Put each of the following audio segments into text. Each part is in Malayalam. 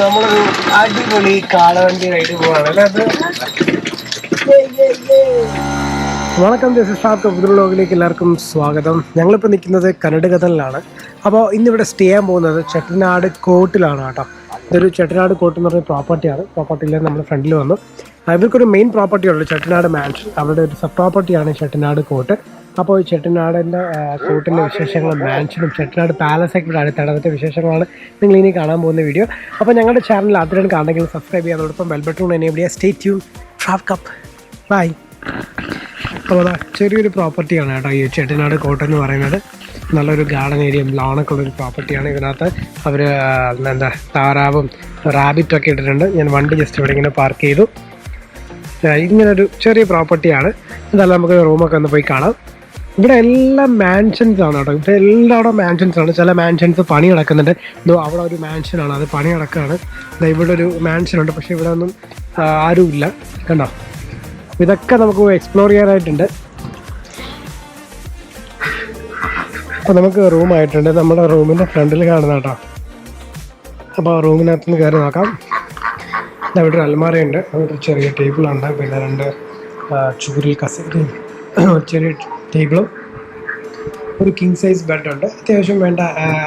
നമ്മളൊരു അടിപൊളി കാളവണ്ടി റൈഡ് പോവാണല്ലേ അത്. വണക്കം, ദിസ് ഇസ് ഫാത്ത് പുതിയ വ്ലോഗിലേക്ക് എല്ലാവർക്കും സ്വാഗതം. ഞങ്ങളിപ്പോൾ നിൽക്കുന്നത് കനടുകതലിലാണ്. അപ്പോൾ ഇന്നിവിടെ സ്റ്റേ ചെയ്യാൻ പോകുന്നത് ചെട്ടനാട് കോട്ടിലാണ് കേട്ടോ. ഇതൊരു ചെട്ടനാട് കോട്ട് എന്ന് പറഞ്ഞ പ്രോപ്പർട്ടിയാണ്. പ്രോപ്പർട്ടിയിൽ നമ്മുടെ ഫ്രണ്ടിൽ വന്നു. ഇവർക്കൊരു മെയിൻ പ്രോപ്പർട്ടി ഉള്ളൂ ചെട്ടനാട് മാൻഷൻ. അവരുടെ ഒരു സബ് പ്രോപ്പർട്ടിയാണ് ചെട്ടനാട് കോട്ട്. അപ്പോൾ ഈ ചെട്ടനാടിൻ്റെ കോട്ടിൻ്റെ വിശേഷങ്ങളും മാൻഷനും ചെട്ടനാട് പാലസൊക്കെ അടുത്തടത്തെ വിശേഷങ്ങളാണ് നിങ്ങൾ ഇനി കാണാൻ പോകുന്ന വീഡിയോ. അപ്പോൾ ഞങ്ങളുടെ ചാനൽ ആദ്യം കാണണമെങ്കിൽ സബ്സ്ക്രൈബ് ചെയ്യാം. അതോടൊപ്പം ബെൽ ബട്ടൺ എനേബിൾ ചെയ്യുക. Stay tune. Travel cup bye. അപ്പോൾ ചെറിയൊരു പ്രോപ്പർട്ടിയാണ് കേട്ടോ ഈ ചെട്ടനാട് കോട്ട എന്ന് പറയുന്നത്. നല്ലൊരു ഗാർഡൻ ഏരിയയും ലോണൊക്കെ ഉള്ളൊരു പ്രോപ്പർട്ടിയാണ്. ഇതിനകത്ത് അവർ എന്താ താറാവും റാബിറ്റൊക്കെ ഇട്ടിട്ടുണ്ട്. ഞാൻ വണ്ടി ജസ്റ്റ് ഇവിടെ ഇങ്ങനെ പാർക്ക് ചെയ്തു. ഇങ്ങനൊരു ചെറിയ പ്രോപ്പർട്ടിയാണ്. എന്തായാലും നമുക്ക് റൂമൊക്കെ ഒന്ന് പോയി കാണാം. ഇവിടെ എല്ലാം മാൻഷൻസ് ആണ് കേട്ടോ. ഇവിടെ എല്ലായിടവും മാൻഷൻസ് ആണ്. ചില മാൻഷൻസ് പണി നടക്കുന്നുണ്ട്. ഇതോ അവിടെ ഒരു മാൻഷനാണ്, അത് പണി നടക്കുകയാണ്. ഇവിടെ ഒരു മാൻഷനുണ്ട്, പക്ഷേ ഇവിടെ ഒന്നും ആരുമില്ല കണ്ടോ. ഇതൊക്കെ നമുക്ക് എക്സ്പ്ലോർ ചെയ്യാനായിട്ടുണ്ട്. അപ്പോൾ നമുക്ക് റൂമായിട്ടുണ്ട്. നമ്മുടെ റൂമിൻ്റെ ഫ്രണ്ടിൽ കാണുന്ന കേട്ടോ. അപ്പോൾ റൂമിനകത്ത് നിന്ന് കയറി നോക്കാം. ഇവിടെ ഒരു അൽമാരയുണ്ട്, അവിടെ ചെറിയ ടേബിളുണ്ട്, പിന്നെ രണ്ട് ചൂരിൽ കസേരയും ചെറിയ ടേബിളും ഒരു കിങ് സൈസ് ബെഡുണ്ട്. അത്യാവശ്യം വേണ്ട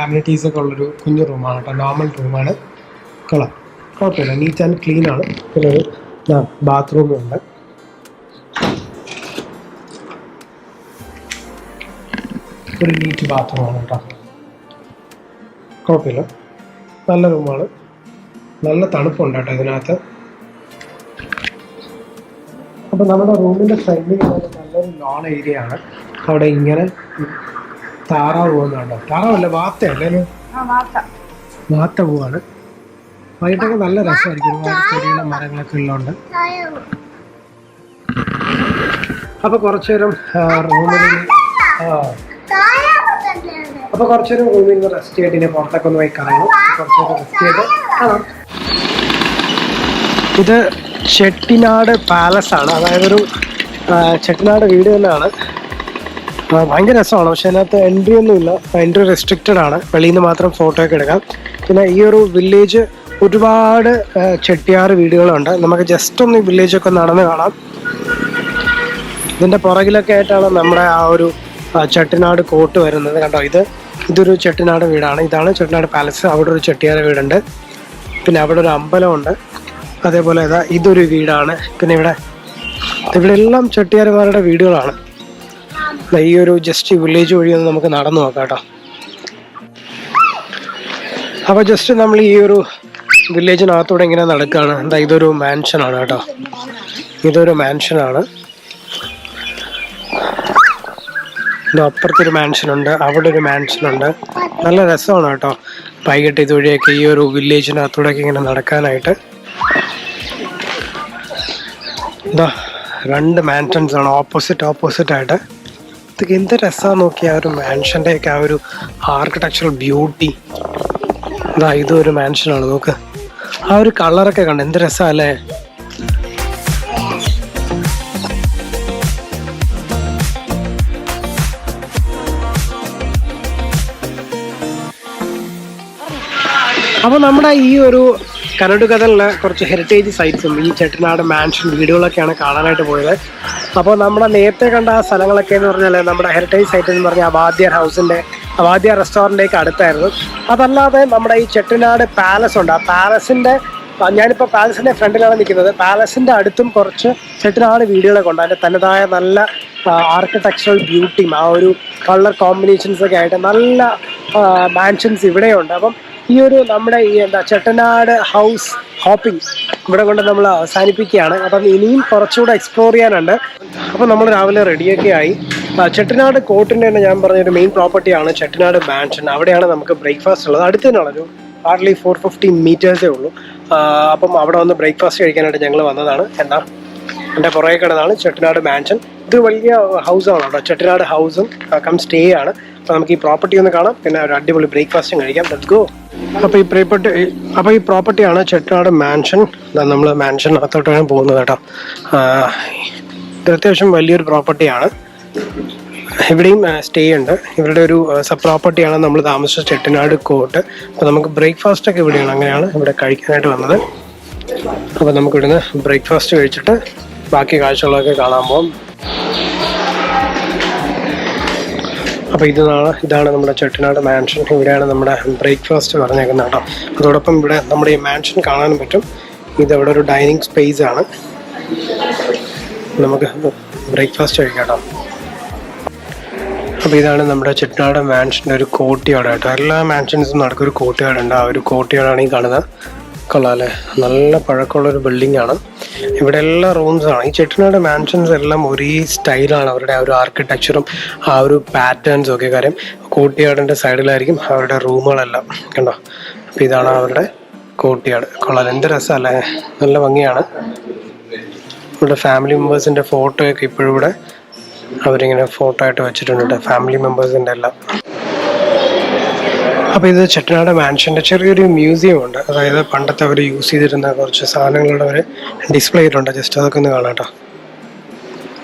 അമ്യൂണിറ്റീസൊക്കെ ഉള്ളൊരു കുഞ്ഞു റൂമാണ് കേട്ടോ. നോർമൽ റൂമാണ്. കുഴപ്പമില്ല, നീറ്റ് ആൻഡ് ക്ലീൻ ആണ്. പിന്നെ ഒരു ബാത്റൂമും ഉണ്ട്. ഒരു നീറ്റ് ബാത്റൂമാണ് കേട്ടോ. കുഴപ്പമില്ല, നല്ല റൂമാണ്. നല്ല തണുപ്പുണ്ട് കേട്ടോ ഇതിനകത്ത്. അപ്പോൾ നമ്മുടെ റൂമിൻ്റെ ഫ്രണ്ടിൽ നല്ലൊരു ലോൺ ഏരിയ ആണ്. അവിടെ ഇങ്ങനെ താറാവ് പോകുന്നുണ്ടോ. താറാവല്ല, വാത്തയല്ലേ, വാത്ത പോവാണ്. വൈകിട്ടൊക്കെ നല്ല രസമായിരിക്കും. ഒരുപാട് ചെടികളും മരങ്ങളൊക്കെ ഉള്ളതുകൊണ്ട്. അപ്പോൾ കുറച്ചു നേരം റൂമിൽ റൂമിൽ നിന്ന് റെസ്റ്റ് ചെയ്തിട്ട് ഇനി പുറത്തൊക്കെ ഒന്ന് പോയി കറങ്ങും. കുറച്ചു നേരം റെസ്റ്റ് ചെയ്ത് കാണാം. ഇത് ചെട്ടിനാട് പാലസ് ആണ്. അതായത് ഒരു ചെട്ടിനാട് വീട് തന്നെയാണ്. ഭയങ്കര രസമാണ്. പക്ഷെ അതിനകത്ത് എൻട്രി ഒന്നുമില്ല. എൻട്രി റെസ്ട്രിക്റ്റഡ് ആണ്. വെളിയിൽ നിന്ന് മാത്രം ഫോട്ടോ ഒക്കെ എടുക്കാം. പിന്നെ ഈ ഒരു വില്ലേജ് ഒരുപാട് ചെട്ടിയാറ് വീടുകളുണ്ട്. നമുക്ക് ജസ്റ്റ് ഒന്ന് ഈ വില്ലേജൊക്കെ നടന്ന് കാണാം. ഇതിൻ്റെ പുറകിലൊക്കെ ആയിട്ടാണ് നമ്മുടെ ആ ഒരു ചെട്ടിനാട് കോട്ട് വരുന്നത് കണ്ടോ. ഇതൊരു ചെട്ടിനാട് വീടാണ്. ഇതാണ് ചെട്ടിനാട് പാലസ്. അവിടെ ഒരു ചെട്ടിയാറ് വീടുണ്ട്. പിന്നെ അവിടെ ഒരു അമ്പലമുണ്ട്. അതേപോലെ ഇതൊരു വീടാണ്. പിന്നെ ഇവിടെ എല്ലാം ചെട്ടിയാരുമാരുടെ വീടുകളാണ്. ഈ ഒരു ജസ്റ്റ് വില്ലേജ് വഴി ഒന്ന് നമുക്ക് നടന്നു നോക്കാം കേട്ടോ. അപ്പോൾ ജസ്റ്റ് നമ്മൾ ഈ ഒരു വില്ലേജിനകത്തൂടെ ഇങ്ങനെ നടക്കുകയാണ്. ഇതൊരു മാൻഷനാണ് കേട്ടോ. ഇതൊരു മാൻഷനാണ്. അപ്പുറത്തൊരു മാൻഷനുണ്ട്, അവിടെ ഒരു മാൻഷനുണ്ട്. നല്ല രസമാണ് കേട്ടോ വൈകിട്ട് ഇതുവഴിയൊക്കെ ഈ ഒരു വില്ലേജിനകത്തൂടെയൊക്കെ ഇങ്ങനെ നടക്കാനായിട്ട്. രണ്ട് മാൻഷൻസ് ആണ് ഓപ്പോസിറ്റ് ആയിട്ട്. ഇതൊക്കെ എന്ത് രസമാണ് നോക്കിയാൽ ആ ഒരു മാൻഷൻ്റെയൊക്കെ ആ ഒരു ആർക്കിടെക്ചറൽ ബ്യൂട്ടി. ഇതൊരു മാൻഷനാണ്. നോക്ക് ആ ഒരു കളറൊക്കെ കണ്ട് എന്ത് രസമല്ലേ. അപ്പോൾ നമ്മുടെ ഈ ഒരു കനടുകതലിലെ കുറച്ച് ഹെറിറ്റേജ് സൈറ്റ്സും ഈ ചെട്ടിനാട് മാൻഷൻ വീടുകളൊക്കെയാണ് കാണാനായിട്ട് പോയത്. അപ്പോൾ നമ്മുടെ നേരത്തെ കണ്ട ആ സ്ഥലങ്ങളൊക്കെ എന്ന് പറഞ്ഞാൽ നമ്മുടെ ഹെറിറ്റേജ് സൈറ്റ് എന്ന് പറഞ്ഞാൽ അവാദ്യ റെസ്റ്റോറൻറ്റിലേക്ക് അടുത്തായിരുന്നു. അതല്ലാതെ നമ്മുടെ ഈ ചെട്ടിനാട് പാലസ് ഉണ്ട്. ആ പാലസിൻ്റെ ഞാനിപ്പോൾ പാലസിൻ്റെ ഫ്രണ്ടിലാണ് നിൽക്കുന്നത്. പാലസിൻ്റെ അടുത്തും കുറച്ച് ചെട്ടിനാട് വീടുകളൊക്കെ ഉണ്ട്. അതിൻ്റെ തനതായ നല്ല ആർക്കിടെക്ചറൽ ബ്യൂട്ടിയും ആ ഒരു കളർ കോമ്പിനേഷൻസൊക്കെ ആയിട്ട് നല്ല മാൻഷൻസ് ഇവിടെയുണ്ട്. അപ്പം ഈ ഒരു നമ്മുടെ ഈ ചെട്ടനാട് ഹൗസ് ഹോപ്പിംഗ് ഇവിടെ കൊണ്ട് നമ്മൾ അവസാനിപ്പിക്കുകയാണ്. അപ്പം ഇനിയും കുറച്ചുകൂടെ എക്സ്പ്ലോർ ചെയ്യാനുണ്ട്. അപ്പോൾ നമ്മൾ രാവിലെ റെഡിയൊക്കെ ആയി. ചെട്ടനാട് കോട്ടിൻ്റെ തന്നെ ഞാൻ പറഞ്ഞൊരു മെയിൻ പ്രോപ്പർട്ടിയാണ് ചെട്ടനാട് മാൻഷൻ. അവിടെയാണ് നമുക്ക് ബ്രേക്ക്ഫാസ്റ്റ് ഉള്ളത്. അടുത്ത് തന്നെയുള്ളൊരു ഹാർഡ്ലി 450 മീറ്റേഴ്സേ ഉള്ളൂ. അപ്പം അവിടെ വന്ന് ബ്രേക്ക്ഫാസ്റ്റ് കഴിക്കാനായിട്ട് ഞങ്ങൾ വന്നതാണ്. എൻ്റെ പുറകെ കിടന്നാണ് ചെട്ടനാട് മാൻഷൻ. ഇത് വലിയ ഹൗസാണ് കേട്ടോ. ചെട്ടനാട് ഹൗസും കം സ്റ്റേ ആണ്. അപ്പോൾ നമുക്ക് ഈ പ്രോപ്പർട്ടി ഒന്ന് കാണാം, പിന്നെ ഒരു അടിപൊളി ബ്രേക്ക്ഫാസ്റ്റും കഴിക്കാം. Let's go. അപ്പോൾ ഈ പ്രോപ്പർട്ടിയാണ് ചെട്ടനാട് മാൻഷൻ. നമ്മൾ മാൻഷനകത്തോട്ടാണ് പോകുന്നത് കേട്ടോ. ഇത് അത്യാവശ്യം വലിയൊരു പ്രോപ്പർട്ടിയാണ്. ഇവിടെയും സ്റ്റേ ഉണ്ട്. ഇവരുടെ ഒരു സബ് പ്രോപ്പർട്ടിയാണ് നമ്മൾ താമസിച്ച ചെട്ടിനാട് കോട്ട്. അപ്പോൾ നമുക്ക് ബ്രേക്ക്ഫാസ്റ്റ് ഒക്കെ ഇവിടെയാണ്, അങ്ങനെയാണ് ഇവിടെ കഴിക്കാനായിട്ട് വന്നത്. അപ്പോൾ നമുക്ക് ഇവിടുന്ന് ബ്രേക്ക്ഫാസ്റ്റ് കഴിച്ചിട്ട് ബാക്കി കാഴ്ചകളൊക്കെ കാണാൻ പോകും. അപ്പോൾ ഇതാണ് നമ്മുടെ ചെട്ടിനാട് മാൻഷൻ. ഇവിടെയാണ് നമ്മുടെ ബ്രേക്ക്ഫാസ്റ്റ് പറഞ്ഞേക്കുന്നത് കേട്ടോ. അതോടൊപ്പം ഇവിടെ നമ്മുടെ ഈ മാൻഷൻ കാണാനും പറ്റും. ഇതവിടെ ഒരു ഡൈനിങ് സ്പേസ് ആണ്. നമുക്ക് ബ്രേക്ക്ഫാസ്റ്റ് കഴിക്കാം കേട്ടോ. അപ്പോൾ ഇതാണ് നമ്മുടെ ചെട്ടിനാട് മാൻഷൻ്റെ ഒരു കോർട്ട്യാർഡ് കേട്ടോ. എല്ലാ മാൻഷൻസും നടക്കൊരു കോർട്ട്യാർഡ് ഉണ്ട്. ആ ഒരു കോർട്ട്യാർഡാണ് ഈ കാണുന്നത്. കൊള്ളാം അല്ലേ? നല്ല പഴക്കമുള്ളൊരു ബിൽഡിംഗ് ആണ്. ഇവിടെ എല്ലാ റൂംസാണ്. ഈ ചെട്ടിനാട് മാൻഷൻസ് എല്ലാം ഒരേ സ്റ്റൈലാണ്. അവരുടെ ആ ഒരു ആർക്കിടെക്ചറും ആ ഒരു പാറ്റേൺസും ഒക്കെ. കാര്യം കോർട്ട്യാർഡിൻ്റെ സൈഡിലായിരിക്കും അവരുടെ റൂമുകളെല്ലാം. കണ്ടോ? അപ്പോൾ ഇതാണ് അവരുടെ കോർട്ട്യാർഡ്. കൊള്ളാം, എന്ത് രസമല്ലേ? നല്ല ഭംഗിയാണ്. ഇവിടെ ഫാമിലി മെമ്പേഴ്സിൻ്റെ ഫോട്ടോയൊക്കെ ഇപ്പോഴും ഇവിടെ അവരിങ്ങനെ ഫോട്ടോ ആയിട്ട് വെച്ചിട്ടുണ്ട്, ഫാമിലി മെമ്പേഴ്സിൻ്റെ എല്ലാം. അപ്പോൾ ഇത് ചെട്ടിനാട് മാൻഷൻ്റെ ചെറിയൊരു മ്യൂസിയം ഉണ്ട്. അതായത് പണ്ടത്തെ അവർ യൂസ് ചെയ്തിരുന്ന കുറച്ച് സാധനങ്ങളുടെ അവർ ഡിസ്പ്ലേ ചെയ്തിട്ടുണ്ട്. ജസ്റ്റ് അതൊക്കെ ഒന്ന് കാണാം കേട്ടോ.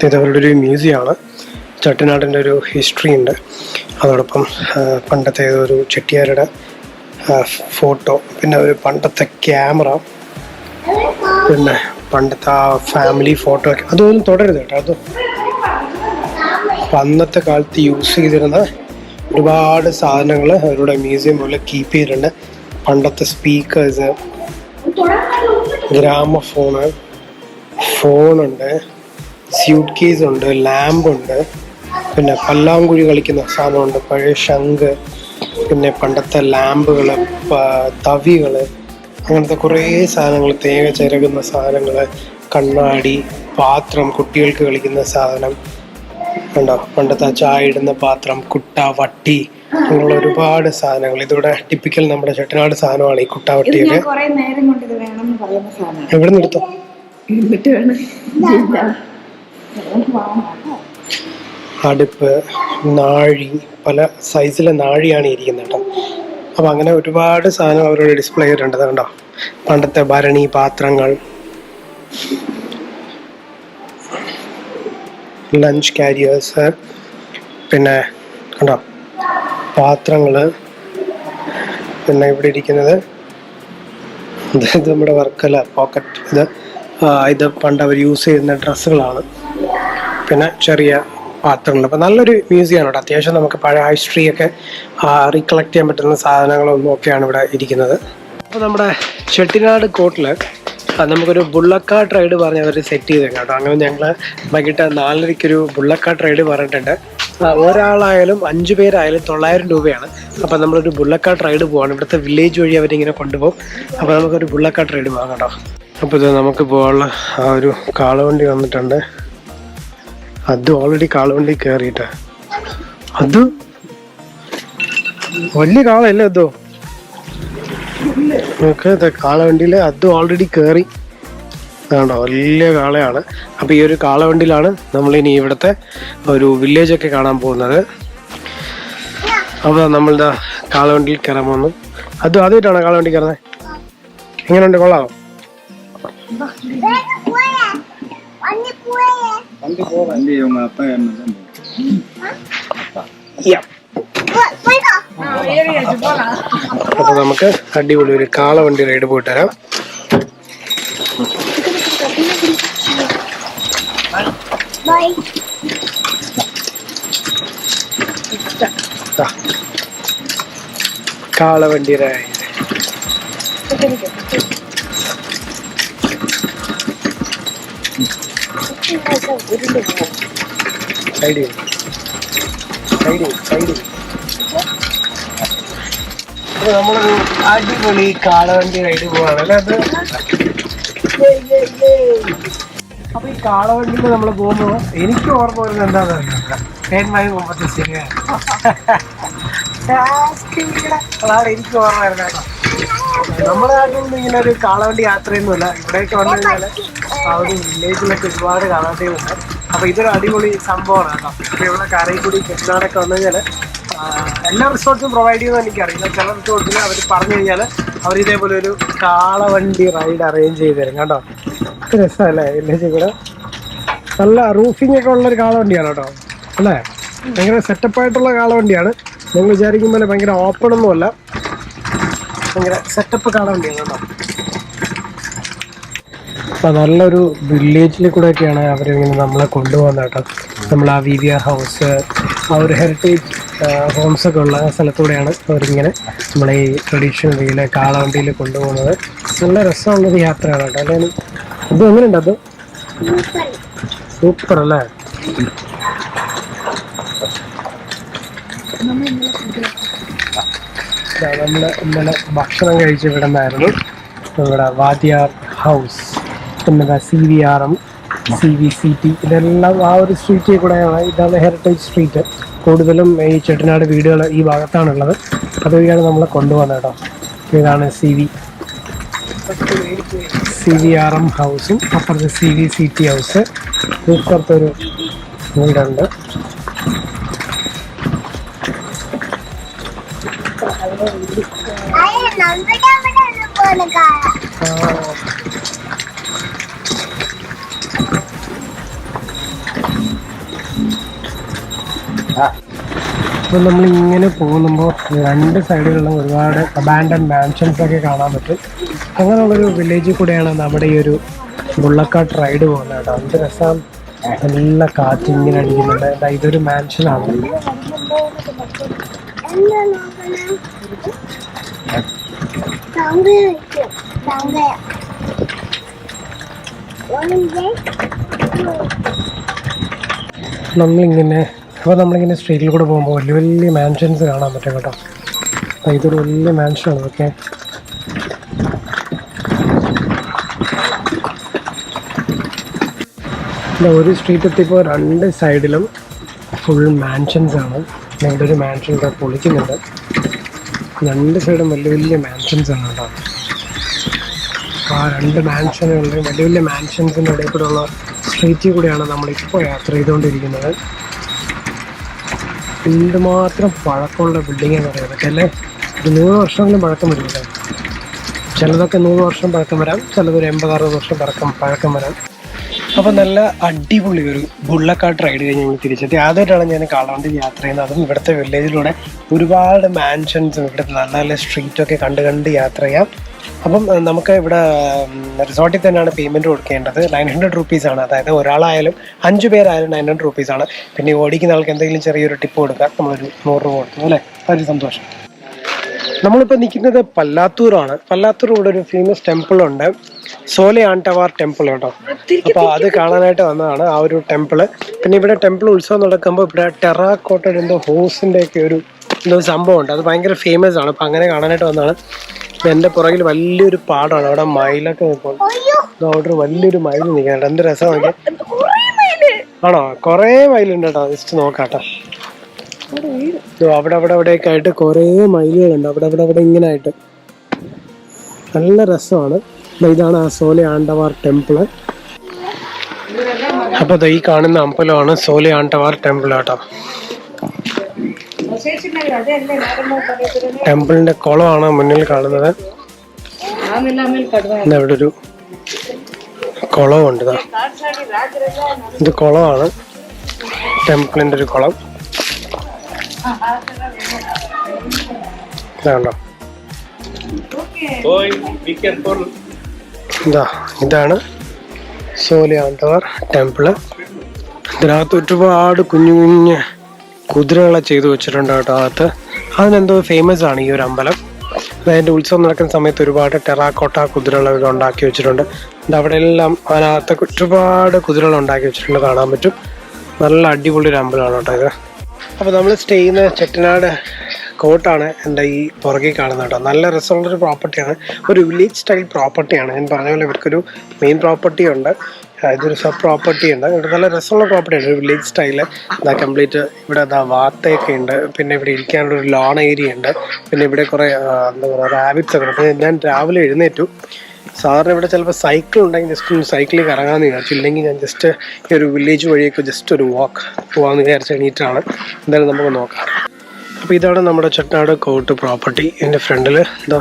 ഇത് അവരുടെ ഒരു മ്യൂസിയമാണ്. ചെട്ടിനാടിൻ്റെ ഒരു ഹിസ്റ്ററി ഉണ്ട്. അതോടൊപ്പം പണ്ടത്തെ ഒരു ചെട്ടിയാരുടെ ഫോട്ടോ, പിന്നെ ഒരു പണ്ടത്തെ ക്യാമറ, പിന്നെ പണ്ടത്തെ ആ ഫാമിലി ഫോട്ടോ ഒക്കെ. അതൊന്നും തുടരുത് കേട്ടോ. അത് അന്നത്തെ കാലത്ത് യൂസ് ചെയ്തിരുന്ന ഒരുപാട് സാധനങ്ങൾ അവരുടെ മ്യൂസിയം പോലെ കീപ്പ് ചെയ്തിട്ടുണ്ട്. പണ്ടത്തെ സ്പീക്കേഴ്സ്, ഗ്രാമഫോണ്, ഫോണുണ്ട്, സ്യൂട്ട് കേസ് ഉണ്ട്, ലാമ്പുണ്ട്, പിന്നെ പല്ലാങ്കുഴി കളിക്കുന്ന സാധനമുണ്ട്, പഴയ ശംഖ്, പിന്നെ പണ്ടത്തെ ലാമ്പുകൾ, തവികൾ, അങ്ങനത്തെ കുറേ സാധനങ്ങൾ, തേങ്ങ ചിരകുന്ന സാധനങ്ങൾ, കണ്ണാടി, പാത്രം, കുട്ടികൾക്ക് കളിക്കുന്ന സാധനം കണ്ടോ, പണ്ടത്തെ ചായ ഇടുന്ന പാത്രം, കുട്ട, വട്ടി, അങ്ങനെയുള്ള ഒരുപാട് സാധനങ്ങൾ. ഇതിവിടെ ടിപ്പിക്കൽ നമ്മുടെ ചെട്ടിനാട് സാധനമാണ് ഈ കുട്ട, വട്ടിയൊക്കെ. എവിടെ നിന്ന് എടുത്തോ? അടുപ്പ്, നാഴി, പല സൈസിലെ നാഴിയാണ് ഇരിക്കുന്നത് കേട്ടോ. അപ്പം അങ്ങനെ ഒരുപാട് സാധനം അവരോട് ഡിസ്പ്ലേ ചെയ്തിട്ടുണ്ട് കണ്ടോ. പണ്ടത്തെ ഭരണി, പാത്രങ്ങൾ, ലഞ്ച് കാരിയേഴ്സ്, പിന്നെ കണ്ടോ പാത്രങ്ങൾ. പിന്നെ ഇവിടെ ഇരിക്കുന്നത് ഇത് നമ്മുടെ വർക്കല പോക്കറ്റ്. ഇത് പണ്ട് അവർ യൂസ് ചെയ്യുന്ന ഡ്രസ്സുകളാണ്. പിന്നെ ചെറിയ പാത്രങ്ങൾ. അപ്പം നല്ലൊരു മ്യൂസിയമാണ് കേട്ടോ. അത്യാവശ്യം നമുക്ക് പഴയ ഹിസ്റ്ററിയൊക്കെ റീകളക്ട് ചെയ്യാൻ പറ്റുന്ന സാധനങ്ങളൊന്നും ഒക്കെയാണ് ഇവിടെ ഇരിക്കുന്നത്. അപ്പോൾ നമ്മുടെ ചെട്ടിനാട് കോട്ടിൽ നമുക്കൊരു ബുള്ളക്കാട്ട് റൈഡ് പറഞ്ഞ് അവർ സെറ്റ് ചെയ്തേക്കാം കേട്ടോ. അങ്ങനെ ഞങ്ങൾ വൈകിട്ട് 4:30 ബുള്ളക്കാട്ട് റൈഡ് പറഞ്ഞിട്ടുണ്ട്. ഒരാളായാലും 5 പേരായാലും 900 രൂപയാണ്. അപ്പം നമ്മളൊരു ബുള്ളക്കാട്ട് റൈഡ് പോവാണ്. ഇവിടുത്തെ വില്ലേജ് വഴി അവരിങ്ങനെ കൊണ്ടുപോകും. അപ്പോൾ നമുക്കൊരു ബുള്ളക്കാട്ട് റൈഡ് പോകാം കേട്ടോ. അപ്പോൾ ഇത് നമുക്ക് പോകാനുള്ള ആ ഒരു കാളവണ്ടി വന്നിട്ടുണ്ട്. അത് ഓൾറെഡി കാളവണ്ടി കയറിയിട്ട്, അത് വലിയ കാളയല്ലേ അതോ? ഓക്കെ, കാളവണ്ടിയിൽ അത് ഓൾറെഡി കയറി. അതാണ്ടോ, വലിയ കാളയാണ്. അപ്പോൾ ഈ ഒരു കാളവണ്ടിയിലാണ് നമ്മളിനി ഇവിടുത്തെ ഒരു വില്ലേജൊക്കെ കാണാൻ പോകുന്നത്. അപ്പോൾ നമ്മളിതാ കാളവണ്ടിയിൽ കയറാൻ പോകുന്നു. അത് ആദ്യമായിട്ടാണോ കാളവണ്ടി കയറുന്നത്? എങ്ങനെയുണ്ട്, കൊള്ളാമോ? അപ്പൊ നമുക്ക് അടിപൊളി ഒരു കാളവണ്ടി റൈഡ് പോയിട്ട് വരാം. കാളവണ്ടി റൈഡ്. അപ്പൊ നമ്മളൊരു അടിപൊളി കാളവണ്ടി റൈഡ് പോവാണല്ലേ അത്. അപ്പൊ ഈ കാളവണ്ടിയിൽ നമ്മൾ പോകുമ്പോ എനിക്ക് ഓർമ്മ വരുന്നത് എന്താന്ന് അറിയാം, തേന്മായി മുമ്പത്തെ സിനിമയാണ്. അതാണ് എനിക്ക് ഓർമ്മ വരുന്നത് കേട്ടോ. നമ്മുടെ നാട്ടിൽ ഇങ്ങനെ ഒരു കാളവണ്ടി യാത്രയൊന്നുമില്ല. ഇവിടേക്ക് വന്നു കഴിഞ്ഞാൽ ആ ഒരു വില്ലേജിലൊക്കെ ഒരുപാട് കാളവണ്ടികളുണ്ട്. അപ്പൊ ഇതൊരു അടിപൊളി സംഭവമാണ് കേട്ടോ. ഇപ്പൊ ഇവിടെ കരയിൽക്കൂടി ചെട്ടിനാടൊക്കെ വന്നു കഴിഞ്ഞാൽ എല്ലാ റിസോർട്ട്സും പ്രൊവൈഡ് ചെയ്യുന്നത് എനിക്കറിയില്ല. ചില റിസോർട്സിൽ അവർ പറഞ്ഞു കഴിഞ്ഞാൽ അവർ ഇതേപോലെ ഒരു കാളവണ്ടി റൈഡ് അറേഞ്ച് ചെയ്ത് തരും കേട്ടോ. രസമല്ലേ വില്ലേജിൽ കൂടെ? നല്ല റൂഫിംഗ് ഒക്കെ ഉള്ളൊരു കാളവണ്ടിയാണ് കേട്ടോ, അല്ലേ? ഭയങ്കര സെറ്റപ്പായിട്ടുള്ള കാളവണ്ടിയാണ്. നിങ്ങൾ വിചാരിക്കും പോലെ ഭയങ്കര ഓപ്പൺ ഒന്നുമല്ല, ഭയങ്കര സെറ്റപ്പ് കാളവണ്ടിയാണ് കേട്ടോ. അപ്പോൾ നല്ലൊരു വില്ലേജിൽ കൂടെയൊക്കെയാണ് അവരിങ്ങനെ നമ്മളെ കൊണ്ടുപോകുന്നത് കേട്ടോ. നമ്മൾ ആ VVR ഹൗസ്, ആ ഒരു ഹെറിറ്റേജ് ഹോംസൊക്കെ ഉള്ള സ്ഥലത്തൂടെയാണ് അവരിങ്ങനെ നമ്മളെ ഈ ട്രഡീഷണൽ വേയിലെ കാളവണ്ടിയിൽ കൊണ്ടുപോകുന്നത്. നല്ല രസമുള്ളൊരു യാത്രയാണ് കേട്ടോ. അല്ലേ? ഇത് എങ്ങനെയുണ്ട്? അത് സൂപ്പർ അല്ലേ? നമ്മൾ ഇന്നലെ ഭക്ഷണം കഴിച്ച് ഇവിടെ നിന്നായിരുന്നു. ഇവിടെ വാദ്യാർ ഹൗസ്, പിന്നെ CVRM, CVCT, ഇതെല്ലാം ആ ഒരു സ്ട്രീറ്റിൽ കൂടെയാണ്. ഇതാണ് ഹെറിറ്റേജ് സ്ട്രീറ്റ്. കൂടുതലും ഈ ചെട്ടിനാട് വീടുകൾ ഈ ഭാഗത്താണുള്ളത്. അതുവഴിയാണ് നമ്മളെ കൊണ്ടുപോകുന്നത് കേട്ടോ. ഇതാണ് CVRM ഹൗസും അപ്പുറത്ത് CVCT ഹൗസ്. ഇപ്പുറത്തൊരു വീടുണ്ട്. അപ്പോൾ നമ്മളിങ്ങനെ പോകുമ്പോൾ രണ്ട് സൈഡിലുള്ള ഒരുപാട് അബാൻഡൻ മാൻഷൻസ് ഒക്കെ കാണാൻ പറ്റും. അങ്ങനെയുള്ളൊരു വില്ലേജിൽ കൂടെയാണ് നമ്മുടെ ഈ ഒരു ബുള്ളക്കാട്ട് റൈഡ് പോകുന്നത് കേട്ടോ. എന്ത് രസം! നല്ല കാറ്റ് ഇങ്ങനെ അടിക്കുന്നുണ്ട്. ഇതൊരു മാൻഷനാണ്. നമ്മളിങ്ങനെ സ്ട്രീറ്റിൽ കൂടെ പോകുമ്പോൾ വലിയ വലിയ മാൻഷൻസ് കാണാൻ പറ്റും കേട്ടോ. ഇതൊരു വലിയ മാൻഷനാണ്. ഓക്കെ, ഒരു സ്ട്രീറ്റ് എത്തിയപ്പോൾ രണ്ട് സൈഡിലും ഫുൾ മാൻഷൻസ് ആണ്. ഇവിടെ ഒരു മാൻഷൻ പൊളിക്കുന്നുണ്ട്. രണ്ട് സൈഡും വലിയ വലിയ മാൻഷൻസ് ആണ് കേട്ടോ. ആ രണ്ട് മാൻഷനുകളുടെയും വലിയ വലിയ മാൻഷൻസിൻ്റെ ഇടയിൽ കൂടെ ഉള്ള സ്ട്രീറ്റിൽ കൂടെയാണ് നമ്മളിപ്പോൾ യാത്ര ചെയ്തുകൊണ്ടിരിക്കുന്നത്. എന്തുമാത്രം പഴക്കമുള്ള ബിൽഡിംഗ് എന്ന് പറയാൻ പറ്റും അല്ലേ? ഒരു 100 വർഷമെങ്കിലും പഴക്കം വരില്ല. ചിലതൊക്കെ 100 വർഷം പഴക്കം വരാം, ചിലതൊരു 80-60 വർഷം പഴക്കം വരാം. അപ്പോൾ നല്ല അടിപൊളി ഒരു ബുള്ളക്കാട്ട് റൈഡ് കഴിഞ്ഞ് ഞങ്ങൾ തിരിച്ചെത്തി. ആദ്യമായിട്ടാണ് ഞാൻ കാളവണ്ടി യാത്ര ചെയ്യുന്നത്. അതും ഇവിടുത്തെ വില്ലേജിലൂടെ ഒരുപാട് മാൻഷൻസും ഇവിടുത്തെ നല്ല നല്ല സ്ട്രീറ്റൊക്കെ കണ്ട് യാത്ര ചെയ്യാം. അപ്പം നമുക്ക് ഇവിടെ റിസോർട്ടിൽ തന്നെയാണ് പേയ്മെൻറ്റ് കൊടുക്കേണ്ടത്. 900 റുപ്പീസാണ്. അതായത് ഒരാളായാലും 5 പേരായാലും 900 റുപ്പീസാണ്. പിന്നെ ഓടിക്കുന്ന ആൾക്ക് എന്തെങ്കിലും ചെറിയൊരു ടിപ്പ് കൊടുക്കാം. നമ്മളൊരു 100 രൂപ കൊടുക്കും അല്ലേ? ഒരു സന്തോഷം. നമ്മളിപ്പോൾ നിൽക്കുന്നത് പല്ലാത്തൂരാണ്. പല്ലാത്തൂർ ഇവിടെ ഒരു ഫേമസ് ടെമ്പിളുണ്ട്, സോലെ ആണ്ടവാർ ടെമ്പിൾ കേട്ടോ. അപ്പോൾ അത് കാണാനായിട്ട് വന്നതാണ് ആ ഒരു ടെമ്പിള്. പിന്നെ ഇവിടെ ടെമ്പിൾ ഉത്സവം നടക്കുമ്പോൾ ഇവിടെ ടെറാക്കോട്ടയുടെ എന്തോ ഹോസിൻ്റെ ഒക്കെ ഒരു സംഭവം ഉണ്ട്. അത് ഭയങ്കര ഫേമസ് ആണ്. അപ്പോൾ അങ്ങനെ കാണാനായിട്ട് വന്നതാണ്. എൻ്റെ പുറകിൽ വലിയൊരു പാടമാണ്. അവിടെ മയിലൊക്കെ നിൽക്കുന്നു. അവിടെ വലിയൊരു മയിൽ നിൽക്കുന്നുണ്ട്. എന്ത് രസമാണ്! ആണോ? കുറേ മയിലുണ്ട് കേട്ടോ. ജസ്റ്റ് നോക്കാട്ടോ. അവിടെയൊക്കെ ആയിട്ട് കുറേ മയിലുകളുണ്ട്. അവിടെ ഇങ്ങനെ ആയിട്ട് നല്ല രസമാണ്. ഇതാണ് ആ സോലെ ആണ്ടവാർ ടെമ്പിള്. അപ്പോൾ ഈ കാണുന്ന അമ്പലമാണ് സോലെ ആണ്ടവാർ ടെമ്പിൾ കേട്ടോ. ടെമ്പിളിന്റെ കുളമാണ് മുന്നിൽ കാണുന്നത്. ഇവിടെ ഒരു കുളമുണ്ട്. ഇത് കുളമാണ്, ടെമ്പിളിന്റെ ഒരു കുളം. ഇതാണോ? ഇതാണ് സോലെ ആണ്ടവാർ ടെമ്പിള്. ഇതിനകത്ത് ഒരുപാട് കുഞ്ഞു കുഞ്ഞ് കുതിരകളെ ചെയ്തു വെച്ചിട്ടുണ്ട് കേട്ടോ അകത്ത്. അതിനെന്തോ ഫേമസ് ആണ് ഈ ഒരു അമ്പലം. അതിൻ്റെ ഉത്സവം നടക്കുന്ന സമയത്ത് ഒരുപാട് ടെറാക്കോട്ട കുതിരകൾ ഉണ്ടാക്കി വെച്ചിട്ടുണ്ട്. അവിടെ എല്ലാം അതിനകത്ത് ഒരുപാട് കുതിരകൾ ഉണ്ടാക്കി വെച്ചിട്ടുണ്ട്, കാണാൻ പറ്റും. നല്ല അടിപൊളി ഒരു അമ്പലമാണ് കേട്ടോ ഇത്. അപ്പോൾ നമ്മൾ സ്റ്റേ ചെയ്യുന്ന ചെട്ടിനാട് കോട്ടാണ് എൻ്റെ ഈ പുറകിൽ കാണുന്നത് കേട്ടോ. നല്ല രസമുള്ളൊരു പ്രോപ്പർട്ടിയാണ്, ഒരു വില്ലേജ് സ്റ്റൈൽ പ്രോപ്പർട്ടിയാണ്. ഞാൻ പറഞ്ഞ പോലെ ഇവർക്കൊരു മെയിൻ പ്രോപ്പർട്ടി ഉണ്ട്, ഇതൊരു സബ് പ്രോപ്പർട്ടി ഉണ്ട്. ഇവിടെ നല്ല രസമുള്ള പ്രോപ്പർട്ടിയാണ്, ഒരു വില്ലേജ് സ്റ്റൈല്. ഇതാ കംപ്ലീറ്റ് ഇവിടെ വാത്തയൊക്കെ ഉണ്ട്. പിന്നെ ഇവിടെ ഇരിക്കാനുള്ളൊരു ലോൺ ഏരിയ ഉണ്ട്. പിന്നെ ഇവിടെ കുറേ എന്താ പറയുക റാബിറ്റ്സ് ഒക്കെ ഉണ്ട്. ഞാൻ രാവിലെ എഴുന്നേറ്റു. സാറിന് ഇവിടെ ചിലപ്പോൾ സൈക്കിൾ ഉണ്ടെങ്കിൽ ജസ്റ്റ് ഒന്ന് സൈക്കിളിൽ കറങ്ങാമെന്ന് വിചാരിച്ചു. ഇല്ലെങ്കിൽ ഞാൻ ജസ്റ്റ് ഈ ഒരു വില്ലേജ് വഴിയൊക്കെ ജസ്റ്റ് ഒരു വാക്ക് പോകാമെന്ന് വിചാരിച്ച് എണീറ്റാണ്. എന്തായാലും നമുക്ക് നോക്കാം. അപ്പോൾ ഇതാണ് നമ്മുടെ ചെട്ടിനാട് കോട്ട് പ്രോപ്പർട്ടി. എൻ്റെ ഫ്രണ്ടിൽ എന്താ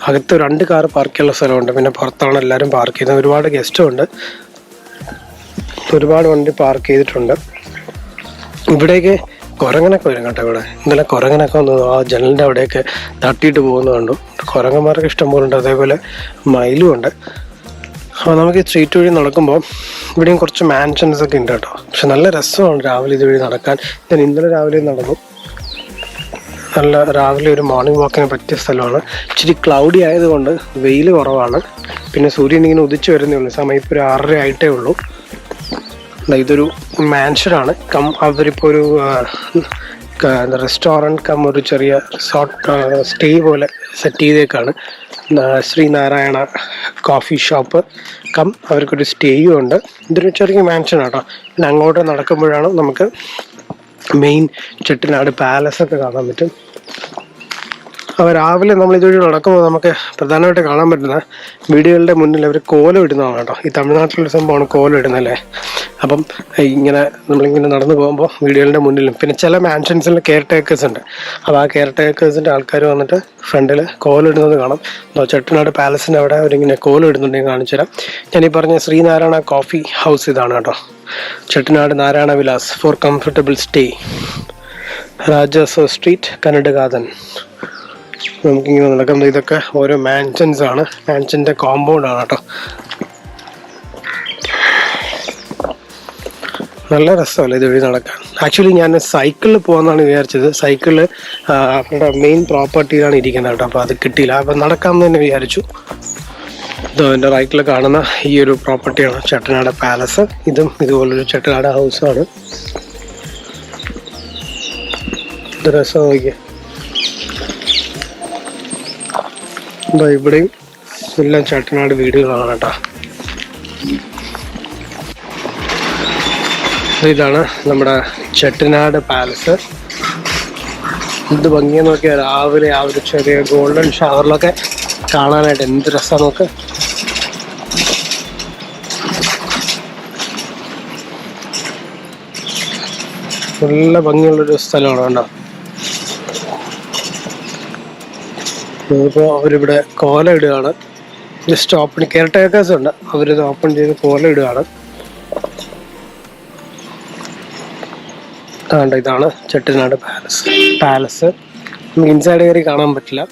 അകത്ത് 2 കാർ പാർക്ക് ചെയ്യാനുള്ള സ്ഥലമുണ്ട്. പിന്നെ പുറത്താണ് എല്ലാവരും പാർക്ക് ചെയ്യുന്നത്. ഒരുപാട് ഗസ്റ്റും ഉണ്ട്, ഒരുപാട് വണ്ടി പാർക്ക് ചെയ്തിട്ടുണ്ട്. ഇവിടേക്ക് കുരങ്ങനൊക്കെ വരും കേട്ടോ. ഇവിടെ ഇന്നലെ കുരങ്ങനൊക്കെ വന്നു ആ ജനലിൻ്റെ അവിടെയൊക്കെ തട്ടിയിട്ട് പോകുന്നത് കണ്ടു. കുരങ്ങന്മാർക്ക് ഇഷ്ടം പോലെ ഉണ്ട്. അതേപോലെ മയിലും ഉണ്ട്. അപ്പോൾ നമുക്ക് ഈ സ്ട്രീറ്റ് വഴി നടക്കുമ്പോൾ ഇവിടെയും കുറച്ച് മാൻഷൻസ് ഒക്കെ ഉണ്ട് കേട്ടോ. പക്ഷെ നല്ല രസമാണ് രാവിലെ ഇതുവഴി നടക്കാൻ. ഞാൻ ഇന്നലെ രാവിലെ നടന്നു. നല്ല രാവിലെ ഒരു മോർണിംഗ് വാക്കിന് പറ്റിയ സ്ഥലമാണ്. ഇച്ചിരി ക്ലൗഡി ആയതുകൊണ്ട് വെയിൽ കുറവാണ്. പിന്നെ സൂര്യൻ ഇങ്ങനെ ഉദിച്ചു വരുന്നേ ഉള്ളൂ. സമയം ഇപ്പോൾ ഒരു 6:30 ആയിട്ടേ ഉള്ളൂ. ഇതൊരു മാൻഷനാണ് അവരിപ്പോൾ ഒരു റെസ്റ്റോറൻറ്റ് കം ഒരു ചെറിയ റിസോർട്ട് സ്റ്റേ പോലെ സെറ്റ് ചെയ്തേക്കാണ്. ശ്രീനാരായണ കോഫി ഷോപ്പ് കം അവർക്കൊരു സ്റ്റേയും ഉണ്ട്. ഇതൊരു ചെറിയ മാൻഷൻ കേട്ടോ. പിന്നെ അങ്ങോട്ട് നടക്കുമ്പോഴാണ് നമുക്ക് മെയിൻ ചെട്ടിനാട് പാലസൊക്കെ കാണാൻ പറ്റും. അപ്പോൾ രാവിലെ നമ്മൾ ഇതുവഴി നടക്കുമ്പോൾ നമുക്ക് പ്രധാനമായിട്ട് കാണാൻ പറ്റുന്ന വീടുകളുടെ മുന്നിൽ അവർ കോലം ഇടുന്നതാണ് കേട്ടോ. ഈ തമിഴ്നാട്ടിലൊരു സംഭവമാണ് കോലം ഇടുന്നല്ലേ. അപ്പം ഇങ്ങനെ നമ്മളിങ്ങനെ നടന്നു പോകുമ്പോൾ വീടുകളുടെ മുന്നിലും പിന്നെ ചില മാൻഷൻസിൽ കെയർ ടേക്കേഴ്സ് ഉണ്ട്. അപ്പോൾ ആ കെയർ ടേക്കേഴ്സിൻ്റെ ആൾക്കാർ വന്നിട്ട് ഫ്രണ്ടിൽ കോലം ഇടുന്നത് കാണാം. ചെട്ടിനാട് പാലസിൻ്റെ അവിടെ അവരിങ്ങനെ കോലം ഇടുന്നുണ്ടെങ്കിൽ കാണിച്ചു തരാം. ഞാനീ പറഞ്ഞ ശ്രീനാരായണ കോഫി ഹൗസ് ഇതാണ് കേട്ടോ. Chettinad Narayana Vilas for comfortable stay, രാജാസോ സ്ട്രീറ്റ്, കനഡഗാതൻ. നമുക്കിങ്ങനെ നടക്കുന്നത് ഇതൊക്കെ ഓരോ മാൻഷൻസ് ആണ്. മാൻഷൻ്റെ കോമ്പൗണ്ടാണ് കേട്ടോ. നല്ല രസമല്ലേ ഇതുവഴി നടക്കാൻ. ആക്ച്വലി ഞാൻ സൈക്കിളിൽ പോകാമെന്നാണ് വിചാരിച്ചത്. സൈക്കിള് അവരുടെ മെയിൻ പ്രോപ്പർട്ടിയിലാണ് ഇരിക്കുന്നത് കേട്ടോ. അപ്പോൾ അത് കിട്ടിയില്ല. അപ്പോൾ നടക്കാമെന്ന് തന്നെ വിചാരിച്ചു. ഇതോ എൻ്റെ റൈറ്റിൽ കാണുന്ന ഈ ഒരു പ്രോപ്പർട്ടിയാണ് ചെട്ടനാട് പാലസ്. ഇതും ഇതുപോലൊരു ചെട്ടനാട് ഹൗസാണ്. ഇത് രസം നോക്കിയേ. എന്താ ഇവിടെയും എല്ലാം ചെട്ടനാട് വീടുകളാണ് കേട്ടോ. ഇതാണ് നമ്മുടെ ചെട്ടിനാട് പാലസ്. എന്ത് ഭംഗിയെന്ന് നോക്കിയാൽ രാവിലെ ആ ഒരു ചെറിയ ഗോൾഡൻ ഷവറിലൊക്കെ കാണാനായിട്ട് എന്ത് രസമാണ് നോക്ക്. നല്ല ഭംഗിയുള്ളൊരു സ്ഥലമാണ് കേട്ടോ. ഇപ്പോൾ അവരിവിടെ കോല ഇടുകയാണ്. ജസ്റ്റ് ഓപ്പൺ കെയർ ടേക്കേഴ്സ് ഉണ്ട്. അവരിത് ഓപ്പൺ ചെയ്ത് കോല ഇടുകയാണ്. ഇതാണ് ചെട്ടിനാട് പാലസ്. നമുക്ക് ഇൻസൈഡ് കയറി കാണാൻ പറ്റില്ല.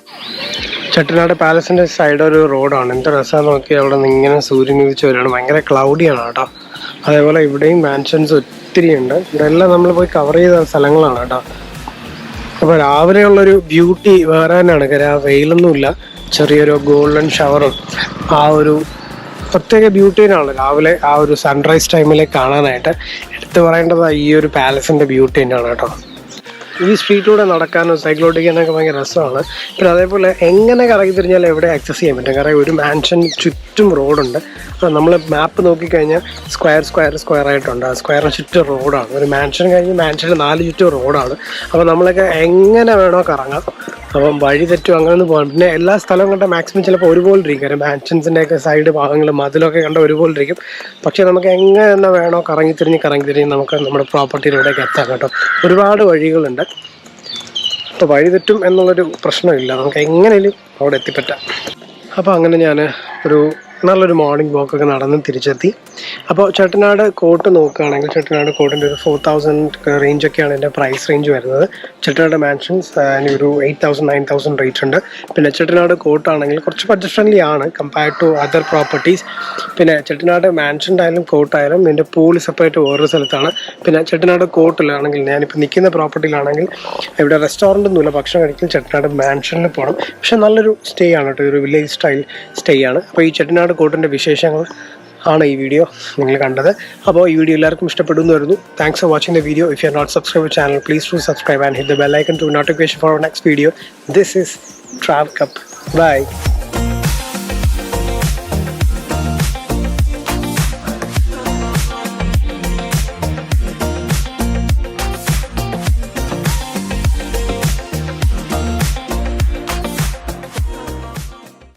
ചെട്ടിനാട് പാലസിൻ്റെ സൈഡ് ഒരു റോഡാണ്. എന്ത് രസമാണെന്ന് നോക്കി. അവിടെ നിന്ന് ഇങ്ങനെ സൂര്യൻ ഉദിച്ച് വരികയാണ്. ഭയങ്കര ക്ലൗഡിയാണ് കേട്ടോ. അതേപോലെ ഇവിടെയും മാൻഷൻസ് ഒത്തിരി ഉണ്ട്. ഇതെല്ലാം നമ്മൾ പോയി കവർ ചെയ്ത സ്ഥലങ്ങളാണ് കേട്ടോ. അപ്പോൾ രാവിലെയുള്ളൊരു ബ്യൂട്ടി വേറെ തന്നെയാണ്. കാര്യം ആ വെയിലൊന്നുമില്ല. ചെറിയൊരു ഗോൾഡൻ ഷവറും ആ ഒരു പ്രത്യേക ബ്യൂട്ടീനാണ് രാവിലെ ആ ഒരു സൺറൈസ് ടൈമിലേക്ക് കാണാനായിട്ട്. എടുത്തു പറയേണ്ടത് ഈ ഒരു പാലസിൻ്റെ ബ്യൂട്ടി തന്നെയാണ് കേട്ടോ. ഈ സ്ട്രീറ്റിലൂടെ നടക്കാനും സൈക്കിൾ ഓടിക്കാനൊക്കെ ഭയങ്കര രസമാണ്. പിന്നെ അതേപോലെ എങ്ങനെ കറങ്ങി തിരിഞ്ഞാൽ എവിടെ ആക്സസ് ചെയ്യാൻ പറ്റും. കാരണം ഒരു മാൻഷൻ ചുറ്റും റോഡുണ്ട്. നമ്മൾ മാപ്പ് നോക്കിക്കഴിഞ്ഞാൽ സ്ക്വയർ ആയിട്ടുണ്ട്. ആ സ്ക്വയറിന് ചുറ്റും റോഡാണ്. ഒരു മാൻഷൻ കഴിഞ്ഞ് മാൻഷന് 4 ചുറ്റും റോഡാണ്. അപ്പോൾ നമ്മളൊക്കെ എങ്ങനെ വേണോ കറങ്ങാം. അപ്പം വഴി തെറ്റും അങ്ങനെയൊന്നും പോകാം. പിന്നെ എല്ലാ സ്ഥലവും കണ്ട മാക്സിമം ചിലപ്പോൾ ഒരുപോലെ ഇരിക്കും. കാര്യം മാൻഷൻസിൻ്റെയൊക്കെ സൈഡ് ഭാഗങ്ങൾ മതിലൊക്കെ കണ്ട ഒരുപോലെ ഇരിക്കും. പക്ഷേ നമുക്ക് എങ്ങനെ തന്നെ വേണോ കറങ്ങി തിരിഞ്ഞ് നമുക്ക് നമ്മുടെ പ്രോപ്പർട്ടിയിലൂടെയൊക്കെ എത്താം കേട്ടോ. ഒരുപാട് വഴികളുണ്ട്. അപ്പോൾ വഴി തെറ്റും എന്നുള്ളൊരു പ്രശ്നമില്ല. നമുക്ക് എങ്ങനെയും അവിടെ എത്തിപ്പറ്റാം. അപ്പോൾ അങ്ങനെ ഞാൻ ഒരു നല്ലൊരു മോർണിംഗ് വാക്കൊക്കെ നടന്ന് തിരിച്ചെത്തി. അപ്പോൾ ചെട്ടനാട് കോട്ട് നോക്കുകയാണെങ്കിൽ ചെട്ടനാട് കോട്ടിൻ്റെ ഒരു 4000 റേഞ്ചൊക്കെയാണ് എൻ്റെ പ്രൈസ് റേഞ്ച് വരുന്നത്. ചെട്ടനാട് മാൻഷൻസ് ഒരു 8000 9000 റേറ്റ് ഉണ്ട്. പിന്നെ ചെട്ടനാട് കോട്ടാണെങ്കിൽ കുറച്ച് ബഡ്ജറ്റ് ഫ്രണ്ട്ലി ആണ് കമ്പയർഡ് ടു അതർ പ്രോപ്പർട്ടീസ്. പിന്നെ ചെട്ടനാട് മാൻഷൻ്റെ ആയാലും കോട്ടായാലും എൻ്റെ പൂൾ സെപ്പറേറ്റ് വേറൊരു സ്ഥലത്താണ്. പിന്നെ ചെട്ടനാട് കോട്ടിലാണെങ്കിൽ ഞാനിപ്പോൾ നിൽക്കുന്ന പ്രോപ്പർട്ടിയിലാണെങ്കിൽ ഇവിടെ റെസ്റ്റോറൻ്റ് ഒന്നുമില്ല. ഭക്ഷണം കഴിക്കൽ ചെട്ടനാട് മാൻഷനിൽ പോകണം. പക്ഷെ നല്ലൊരു സ്റ്റേ ആണ് കേട്ടോ. ഒരു വില്ലേജ് സ്റ്റൈൽ സ്റ്റേ ആണ്. അപ്പോൾ ഈ ചെട്ടനാട് കോട്ടിൻ്റെ വിശേഷങ്ങൾ ആണ് ഈ വീഡിയോ നിങ്ങൾ കണ്ടത്. അപ്പോൾ ഈ വീഡിയോ എല്ലാവർക്കും ഇഷ്ടപ്പെടുന്നു വരുന്നു. Thanks for watching the video. If you are not subscribe channel please do subscribe and hit the bell icon to notification for next video. This is travel cup. By.